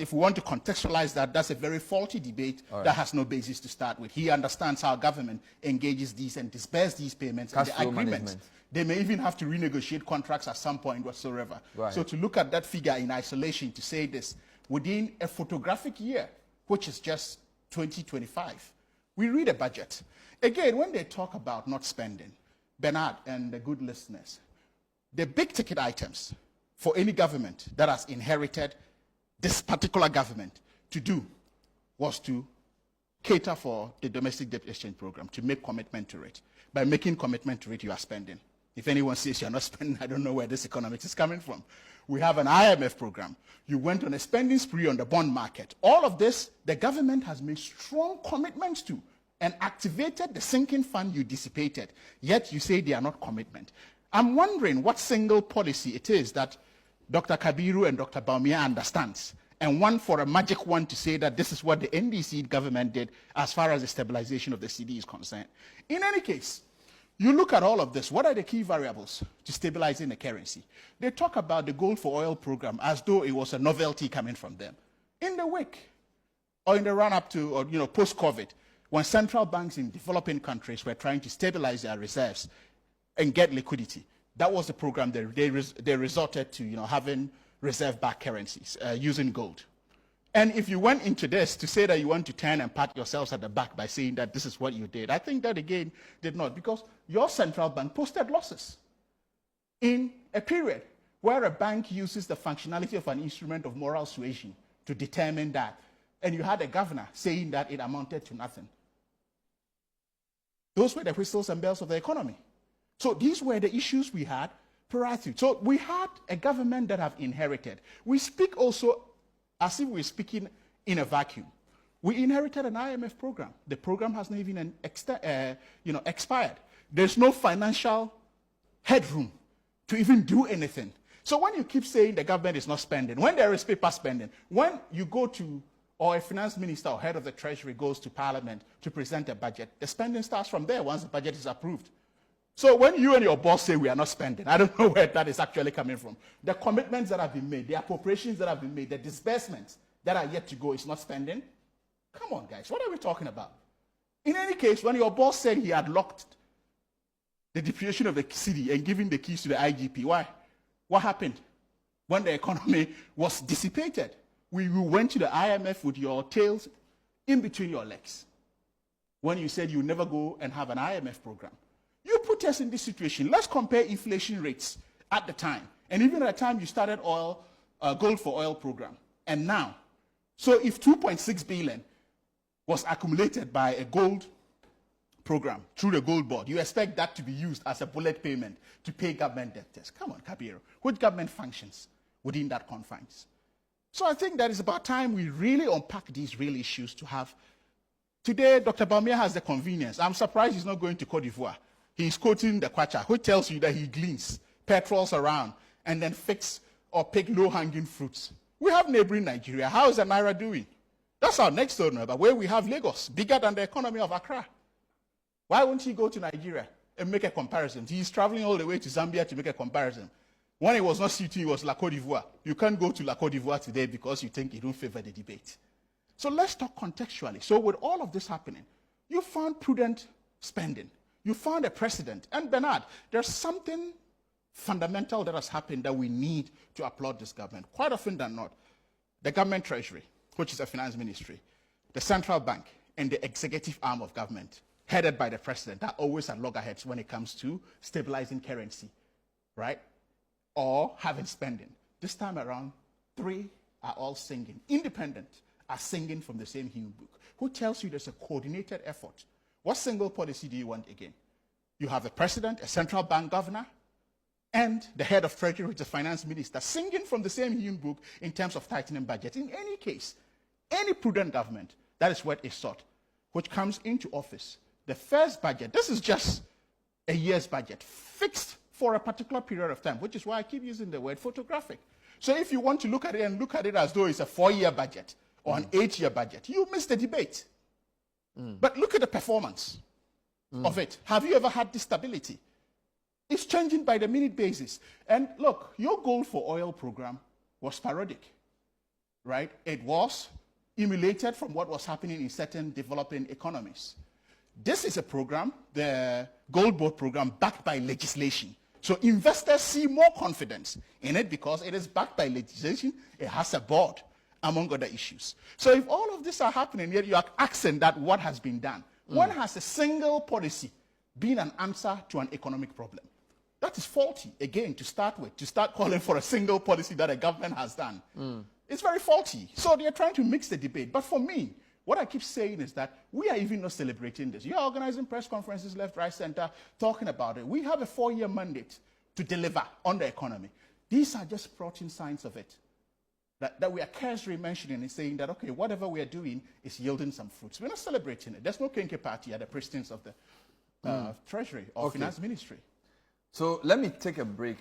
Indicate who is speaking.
Speaker 1: if we want to contextualize that, that's a very faulty debate that has no basis to start with. He understands how government engages these and disperses these payments and the agreements. Management. They may even have to renegotiate contracts at some point whatsoever. So to look at that figure in isolation, to say this, within a photographic year, which is just 2025, we read a budget. Again, when they talk about not spending, Bernard and the good listeners, the big ticket items for any government that has inherited this particular government to do was to cater for the domestic debt exchange program, to make commitment to it. By making commitment to it, you are spending. If anyone says you're not spending, I don't know where this economics is coming from. We have an IMF program. You went on a spending spree on the bond market. All of this, the government has made strong commitments to and activated the sinking fund you dissipated, yet you say they are not commitment. I'm wondering what single policy it is that Dr. Kabiru and Dr. Bawumia understands, and one for a magic one to say that this is what the NDC government did as far as the stabilization of the CD is concerned. In any case, you look at all of this, what are the key variables to stabilizing the currency? They talk about the gold for oil program as though it was a novelty coming from them. In the wake, or in the run-up to, or post-COVID, when central banks in developing countries were trying to stabilize their reserves and get liquidity, that was the program they resorted to, having reserve-backed currencies, using gold. And if you went into this to say that you want to turn and pat yourselves at the back by saying that this is what you did, I think that, again, did not, because your central bank posted losses in a period where a bank uses the functionality of an instrument of moral suasion to determine that, and you had a governor saying that it amounted to nothing. Those were the whistles and bells of the economy. So these were the issues we had prior to. So we had a government that have inherited. We speak also as if we're speaking in a vacuum. We inherited an IMF program. The program has not even expired. There's no financial headroom to even do anything. So when you keep saying the government is not spending, when there is paper spending, when you go to, or a finance minister or head of the treasury goes to parliament to present a budget, the spending starts from there once the budget is approved. So when you and your boss say we are not spending, I don't know where that is actually coming from. The commitments that have been made, the appropriations that have been made, the disbursements that are yet to go is not spending. Come on, guys, what are we talking about? In any case, when your boss said he had locked the depreciation of the city and given the keys to the IGP, why? What happened? When the economy was dissipated, you went to the IMF with your tails in between your legs. When you said you never go and have an IMF program. You put us in this situation. Let's compare inflation rates at the time, and even at the time you started gold for oil program, and now. So if 2.6 billion was accumulated by a gold program through the gold board, you expect that to be used as a bullet payment to pay government debtors. Come on, Kabiru. Which government functions within that confines? So I think that it's about time we really unpack these real issues to have. Today, Dr. Bawumia has the convenience. I'm surprised he's not going to Cote d'Ivoire. He's quoting the Kwacha, who tells you that he gleans petrols around and then fix or pick low-hanging fruits. We have neighboring Nigeria. How is the Naira doing? That's our next door neighbor, where we have Lagos, bigger than the economy of Accra. Why won't he go to Nigeria and make a comparison? He's traveling all the way to Zambia to make a comparison. When it was not suiting, it was La Cote d'Ivoire. You can't go to La Cote d'Ivoire today because you think it don't favor the debate. So let's talk contextually. So with all of this happening, you found prudent spending. You found a precedent. And Bernard, there's something fundamental that has happened that we need to applaud this government. Quite often than not, the government treasury, which is a finance ministry, the central bank, and the executive arm of government, headed by the president, are always at loggerheads when it comes to stabilizing currency, right? Or having spending. This time around, three are all singing. Independent are singing from the same hymn book. Who tells you there's a coordinated effort? What single policy do you want again? You have a president, a central bank governor, and the head of treasury, which is the finance minister, singing from the same hymn book in terms of tightening budget. In any case, any prudent government, that is what is sought, which comes into office. The first budget, this is just a year's budget, fixed for a particular period of time, which is why I keep using the word photographic. So if you want to look at it and look at it as though it's a 4-year budget or an 8-year budget, you miss the debate. But look at the performance of it. Have you ever had this stability? It's changing by the minute basis. And look, your goal for oil program was parodic. right? It was emulated from what was happening in certain developing economies. This is a program, the Gold Board program, backed by legislation. So investors see more confidence in it because it is backed by legislation. It has a board, among other issues. So if all of this are happening, yet you are asking that what has been done, when has a single policy been an answer to an economic problem? That is faulty, again, to start with, to start calling for a single policy that a government has done. It's very faulty. So they're trying to mix the debate. But for me, what I keep saying is that we are even not celebrating this. You're organizing press conferences left, right, center, talking about it. We have a 4-year mandate to deliver on the economy. These are just protein signs of it. That we are casually mentioning and saying that, okay, whatever we are doing is yielding some fruits. We're not celebrating it. There's no Kenke party at the precincts of the Treasury or Finance Ministry.
Speaker 2: So let me take a break.